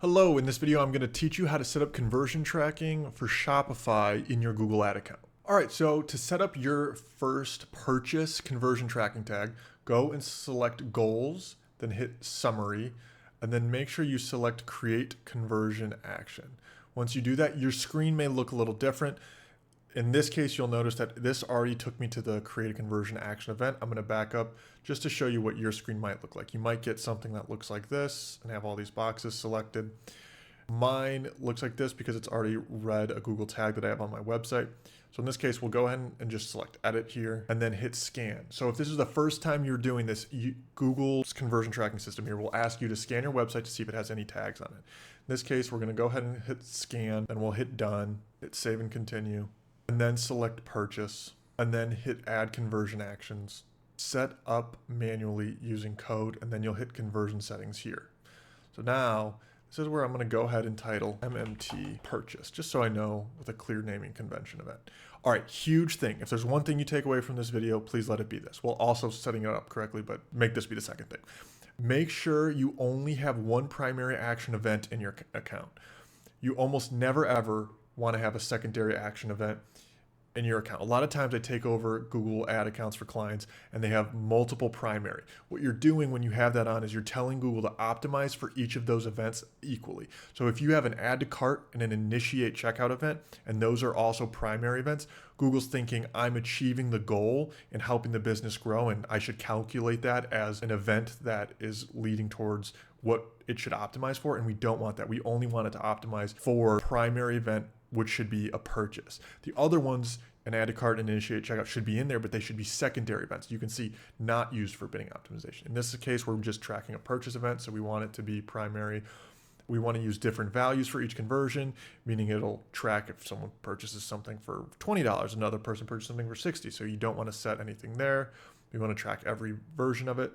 Hello, in this video I'm going to teach you how to set up conversion tracking for Shopify in your Google Ad account. Alright, so to set up your first purchase conversion tracking tag, go and select goals, then hit summary, and then make sure you select create conversion action. Once you do that, your screen may look a little different. In this case, you'll notice that this already took me to the create a conversion action event. I'm going to back up just to show you what your screen might look like. You might get something that looks like this and have all these boxes selected. Mine looks like this because it's already read a Google tag that I have on my website. So in this case, we'll go ahead and just select edit here and then hit scan. So if this is the first time you're doing this, Google's conversion tracking system here will ask you to scan your website to see if it has any tags on it. In this case, we're going to go ahead and hit scan, and we'll hit done, hit save and continue, and then select purchase, and then hit add conversion actions, set up manually using code, and then you'll hit conversion settings here. So now this is where I'm going to go ahead and title MMT purchase, just so I know with a clear naming convention event. All right, huge thing. If there's one thing you take away from this video, please let it be this. Well, also setting it up correctly, but make this be the second thing. Make sure you only have one primary action event in your account. You almost never ever want to have a secondary action event in your account. A lot of times I take over Google ad accounts for clients and they have multiple primary. What you're doing when you have that on is you're telling Google to optimize for each of those events equally. So if you have an add to cart and an initiate checkout event, and those are also primary events, Google's thinking I'm achieving the goal and helping the business grow, and I should calculate that as an event that is leading towards what it should optimize for, and we don't want that. We only want it to optimize for primary event, which should be a purchase. The other ones, an add to cart and initiate checkout, should be in there, but they should be secondary events. You can see not used for bidding optimization. In this case, we're just tracking a purchase event, so we want it to be primary. We want to use different values for each conversion, meaning it'll track if someone purchases something for $20, another person purchases something for $60. So you don't want to set anything there. We want to track every version of it.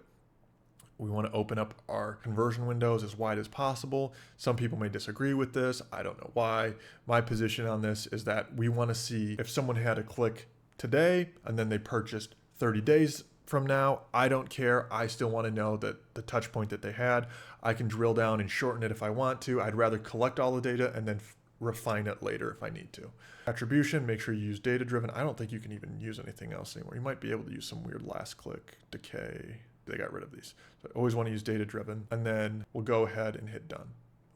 We want to open up our conversion windows as wide as possible. Some people may disagree with this. I don't know why. My position on this is that we want to see if someone had a click today and then they purchased 30 days from now. I don't care. I still want to know that the touch point that they had. I can drill down and shorten it if I want to. I'd rather collect all the data and then refine it later if I need to. Attribution, make sure you use data driven. I don't think you can even use anything else anymore. You might be able to use some weird last click decay. They got rid of these. So I always want to use data driven, and then we'll go ahead and hit done.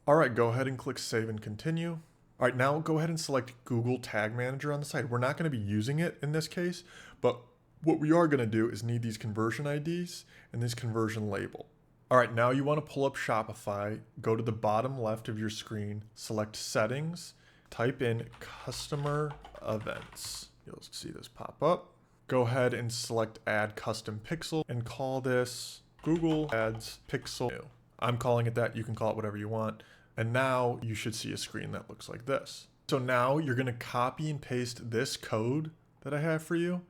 All right, go ahead and click save and continue. All right, now go ahead and select Google Tag Manager on the side. We're not going to be using it in this case, but what we are going to do is need these conversion IDs and this conversion label. All right, now you want to pull up Shopify, go to the bottom left of your screen, select settings, type in customer events. You'll see this pop up. Go ahead and select add custom pixel and call this Google Ads Pixel New. I'm calling it that. You can call it whatever you want. And now you should see a screen that looks like this. So now you're going to copy and paste this code that I have for you.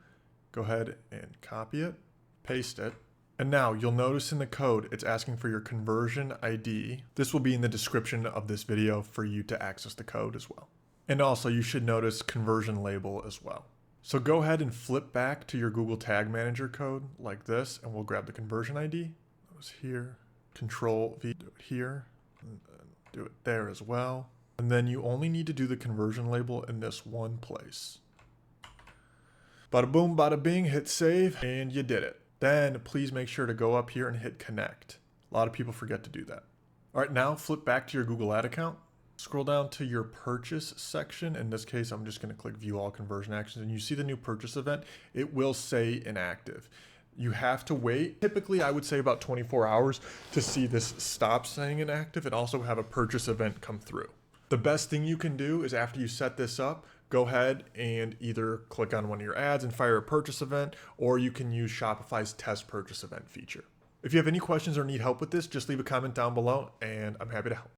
Go ahead and copy it, paste it. And now you'll notice in the code, it's asking for your conversion ID. This will be in the description of this video for you to access the code as well. And also you should notice conversion label as well. So go ahead and flip back to your Google Tag Manager code like this, and we'll grab the conversion ID. It was here, Control V, do it here, and do it there as well. And then you only need to do the conversion label in this one place. Bada boom, bada bing, hit save, and you did it. Then please make sure to go up here and hit connect. A lot of people forget to do that. All right, now flip back to your Google Ad account. Scroll down to your purchase section. In this case, I'm just going to click view all conversion actions, and you see the new purchase event. It will say inactive. You have to wait. Typically, I would say about 24 hours to see this stop saying inactive and also have a purchase event come through. The best thing you can do is after you set this up, go ahead and either click on one of your ads and fire a purchase event, or you can use Shopify's test purchase event feature. If you have any questions or need help with this, just leave a comment down below and I'm happy to help.